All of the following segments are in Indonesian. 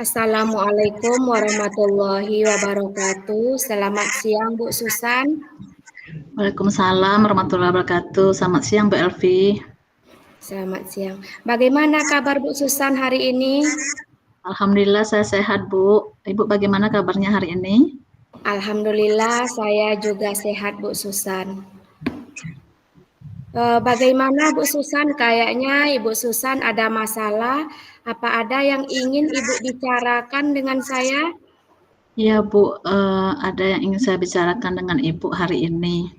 Assalamualaikum warahmatullahi wabarakatuh. Selamat siang, Bu Susan. Waalaikumsalam warahmatullahi wabarakatuh. Selamat siang, Bu Elvi. Selamat siang. Bagaimana kabar Bu Susan hari ini? Alhamdulillah saya sehat, Bu. Ibu bagaimana kabarnya hari ini? Alhamdulillah saya juga sehat, Bu Susan. Bagaimana Bu Susan? Kayaknya Ibu Susan ada masalah. Apa ada yang ingin Ibu bicarakan dengan saya? Iya, Bu. Ada yang ingin saya bicarakan dengan Ibu hari ini.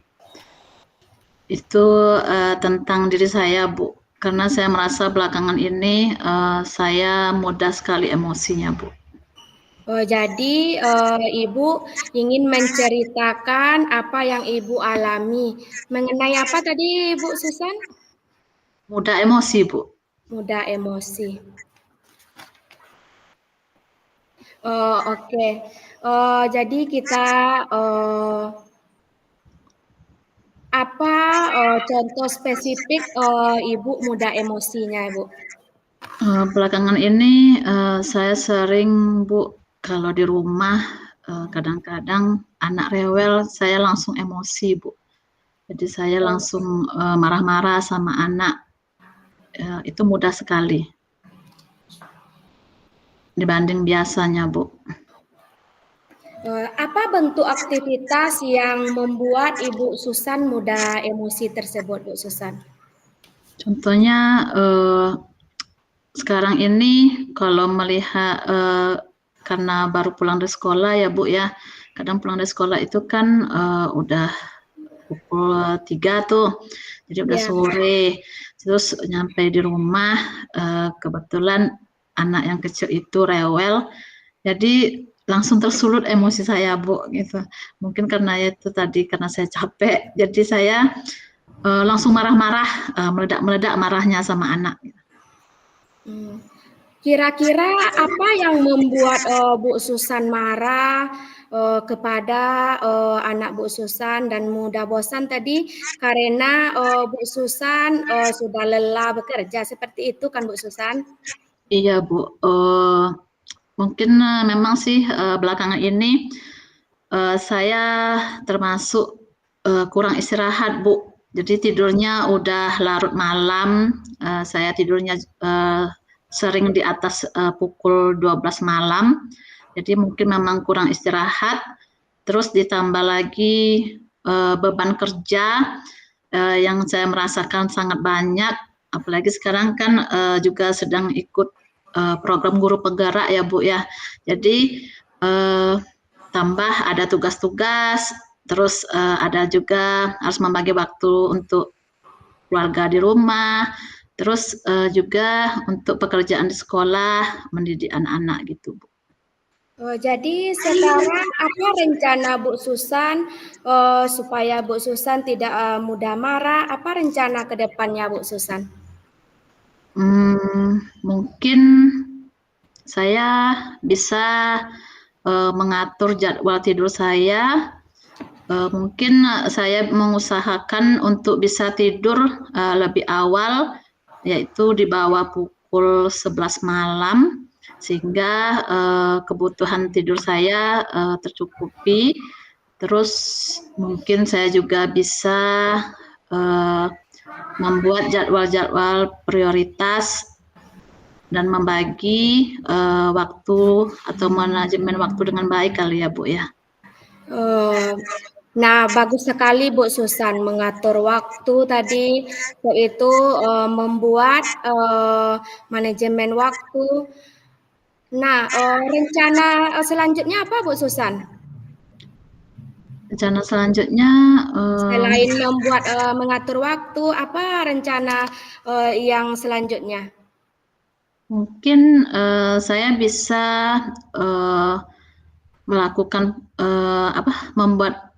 Itu tentang diri saya, Bu. Karena saya merasa belakangan ini saya mudah sekali emosinya, Bu. Jadi Ibu ingin menceritakan apa yang Ibu alami. Mengenai apa tadi Bu Susan? Mudah emosi, Bu. Mudah emosi. Oke. Jadi kita apa contoh spesifik Ibu mudah emosinya, Bu? Belakangan ini saya sering, Bu, kalau di rumah kadang-kadang anak rewel, saya langsung emosi, Bu. Jadi saya langsung marah-marah sama anak. Itu mudah sekali dibanding biasanya, Bu. Apa bentuk aktivitas yang membuat Ibu Susan mudah emosi tersebut, Bu Susan? Contohnya sekarang ini kalau melihat karena baru pulang dari sekolah ya, Bu, ya. Kadang pulang dari sekolah itu kan udah pukul 3 tuh, jadi udah Ya. sore. Terus nyampe di rumah kebetulan anak yang kecil itu rewel, jadi langsung tersulut emosi saya, Bu, gitu. Mungkin karena itu tadi karena saya capek, jadi saya langsung marah-marah, meledak-meledak marahnya sama anak. Kira-kira apa yang membuat Bu Susan marah kepada anak Bu Susan dan mudah bosan tadi karena Bu Susan sudah lelah bekerja seperti itu kan Bu Susan? Iya, Bu. Mungkin memang sih belakangan ini saya termasuk kurang istirahat, Bu. Jadi tidurnya udah larut malam. Saya tidurnya sering di atas pukul 12 malam. Jadi mungkin memang kurang istirahat. Terus ditambah lagi beban kerja yang saya merasakan sangat banyak. Apalagi sekarang kan juga sedang ikut program guru penggerak ya, Bu, ya. Jadi tambah ada tugas-tugas, terus ada juga harus membagi waktu untuk keluarga di rumah, terus juga untuk pekerjaan di sekolah, mendidik anak-anak gitu, Bu. Jadi sekarang apa rencana Bu Susan supaya Bu Susan tidak mudah marah? Apa rencana ke depannya Bu Susan? Mungkin saya bisa mengatur jadwal tidur saya. Mungkin saya mengusahakan untuk bisa tidur lebih awal, yaitu di bawah pukul 11 malam, sehingga kebutuhan tidur saya tercukupi. Terus mungkin saya juga bisa membuat jadwal-jadwal prioritas dan membagi waktu atau manajemen waktu dengan baik kali ya, Bu, ya. Nah, bagus sekali Bu Susan mengatur waktu tadi, yaitu membuat manajemen waktu. Nah, rencana selanjutnya apa Bu Susan? Rencana selanjutnya Selain membuat mengatur waktu, apa rencana yang selanjutnya? mungkin saya bisa melakukan membuat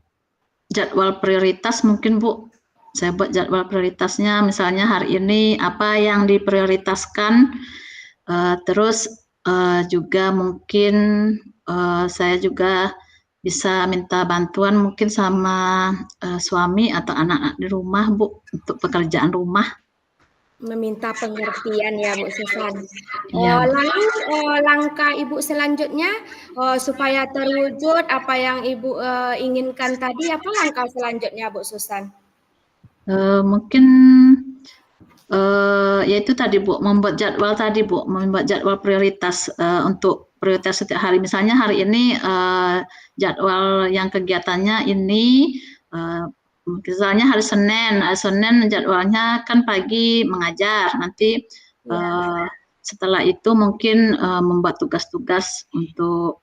jadwal prioritas mungkin, Bu. Saya buat jadwal prioritasnya, misalnya hari ini apa yang diprioritaskan, terus juga mungkin saya juga bisa minta bantuan mungkin sama suami atau anak-anak di rumah, Bu, untuk pekerjaan rumah. Meminta pengertian ya Bu Susan. Iya, Bu. Lalu langkah Ibu selanjutnya supaya terwujud apa yang Ibu inginkan tadi, apa langkah selanjutnya Bu Susan? Mungkin ya itu tadi Bu, membuat jadwal tadi Bu, membuat jadwal prioritas untuk prioritas setiap hari. Misalnya hari ini jadwal yang kegiatannya ini, misalnya hari Senin jadwalnya kan pagi mengajar. Nanti Ya. setelah itu mungkin membuat tugas-tugas untuk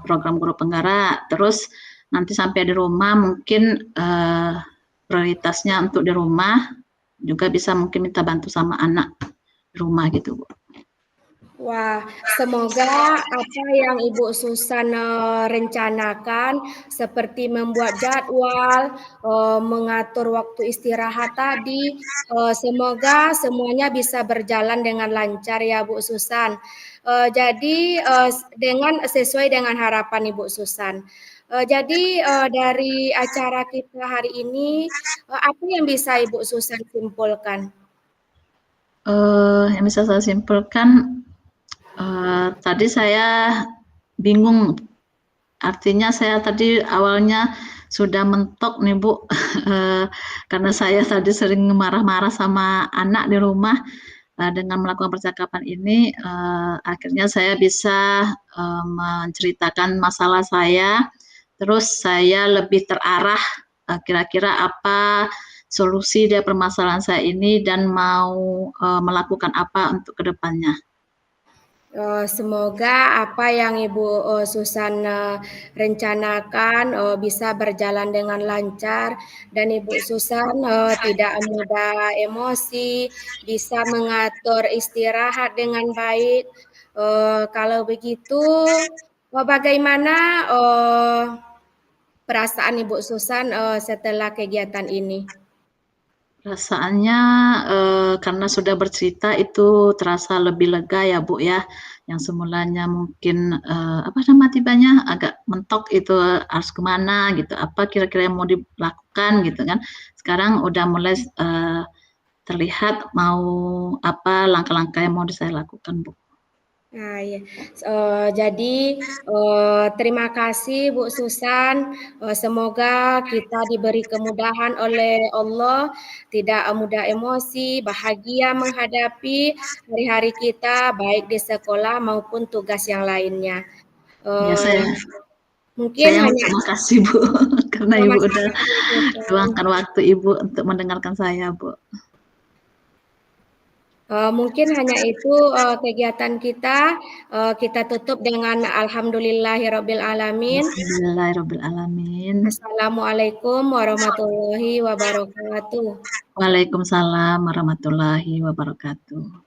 program guru penggerak. Terus nanti sampai di rumah mungkin prioritasnya untuk di rumah juga bisa mungkin minta bantu sama anak di rumah gitu, Bu. Wah, semoga apa yang Ibu Susan rencanakan seperti membuat jadwal, mengatur waktu istirahat tadi, semoga semuanya bisa berjalan dengan lancar ya Bu Susan. Jadi sesuai dengan harapan Ibu Susan. Jadi dari acara kita hari ini, apa yang bisa Ibu Susan simpulkan? Yang bisa saya simpulkan, tadi saya bingung, artinya saya tadi awalnya sudah mentok nih Bu, karena saya tadi sering marah-marah sama anak di rumah, dengan melakukan percakapan ini, akhirnya saya bisa menceritakan masalah saya, terus saya lebih terarah kira-kira apa solusi dari permasalahan saya ini dan mau melakukan apa untuk kedepannya. Semoga apa yang Ibu Susan rencanakan bisa berjalan dengan lancar dan Ibu Susan tidak mudah emosi, bisa mengatur istirahat dengan baik. Kalau begitu, bagaimana perasaan Ibu Susan setelah kegiatan ini? Perasaannya karena sudah bercerita itu terasa lebih lega ya Bu ya, yang semulanya mungkin apa nama tibanya agak mentok itu harus kemana gitu, apa kira-kira yang mau dilakukan gitu kan. Sekarang udah mulai terlihat mau apa langkah-langkah yang mau saya lakukan Bu. Nah, ya. Jadi terima kasih Bu Susan. Semoga kita diberi kemudahan oleh Allah, tidak mudah emosi, bahagia menghadapi hari-hari kita baik di sekolah maupun tugas yang lainnya. Ya Eh, mungkin saya yang hanya berterima kasih Bu karena Ibu udah sama-sama Bu Susan. luangkan waktu Ibu untuk mendengarkan saya Bu. Mungkin hanya itu kegiatan kita. Kita tutup dengan alhamdulillahirabbil alamin. Alhamdulillahirobbilalamin. Assalamualaikum warahmatullahi wabarakatuh. Waalaikumsalam warahmatullahi wabarakatuh.